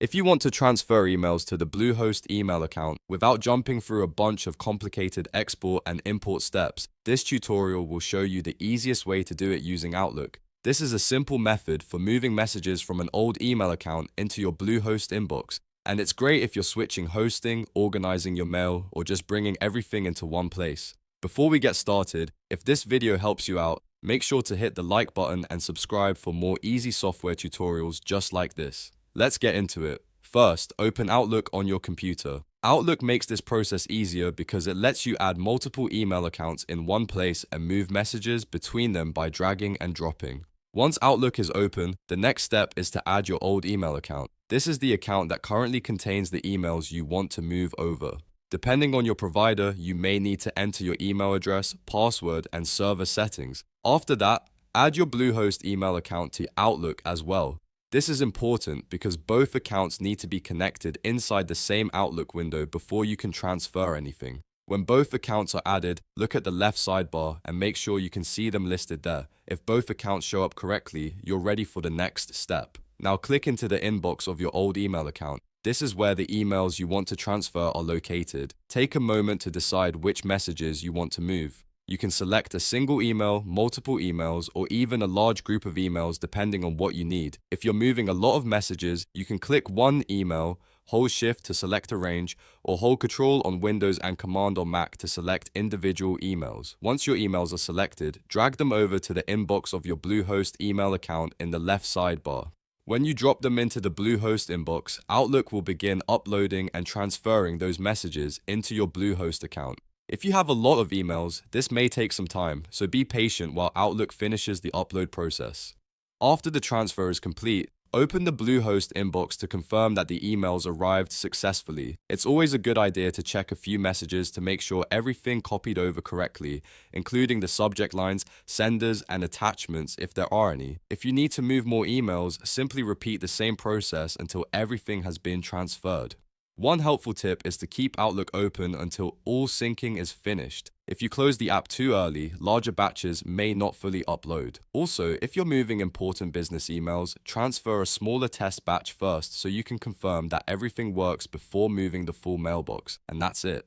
If you want to transfer emails to the Bluehost email account without jumping through a bunch of complicated export and import steps, this tutorial will show you the easiest way to do it using Outlook. This is a simple method for moving messages from an old email account into your Bluehost inbox, and it's great if you're switching hosting, organizing your mail, or just bringing everything into one place. Before we get started, if this video helps you out, make sure to hit the like button and subscribe for more easy software tutorials just like this. Let's get into it. First, open Outlook on your computer. Outlook makes this process easier because it lets you add multiple email accounts in one place and move messages between them by dragging and dropping. Once Outlook is open, the next step is to add your old email account. This is the account that currently contains the emails you want to move over. Depending on your provider, you may need to enter your email address, password, and server settings. After that, add your Bluehost email account to Outlook as well. This is important because both accounts need to be connected inside the same Outlook window before you can transfer anything. When both accounts are added, look at the left sidebar and make sure you can see them listed there. If both accounts show up correctly, you're ready for the next step. Now click into the inbox of your old email account. This is where the emails you want to transfer are located. Take a moment to decide which messages you want to move. You can select a single email, multiple emails, or even a large group of emails depending on what you need. If you're moving a lot of messages, you can click one email, hold Shift to select Arrange, or hold Control on Windows and Command on Mac to select individual emails. Once your emails are selected, drag them over to the inbox of your Bluehost email account in the left sidebar. When you drop them into the Bluehost inbox, Outlook will begin uploading and transferring those messages into your Bluehost account. If you have a lot of emails, this may take some time, so be patient while Outlook finishes the upload process. After the transfer is complete, open the Bluehost inbox to confirm that the emails arrived successfully. It's always a good idea to check a few messages to make sure everything copied over correctly, including the subject lines, senders, and attachments if there are any. If you need to move more emails, simply repeat the same process until everything has been transferred. One helpful tip is to keep Outlook open until all syncing is finished. If you close the app too early, larger batches may not fully upload. Also, if you're moving important business emails, transfer a smaller test batch first so you can confirm that everything works before moving the full mailbox. And that's it.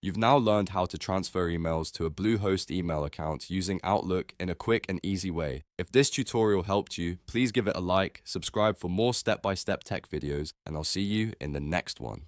You've now learned how to transfer emails to a Bluehost email account using Outlook in a quick and easy way. If this tutorial helped you, please give it a like, subscribe for more step-by-step tech videos, and I'll see you in the next one.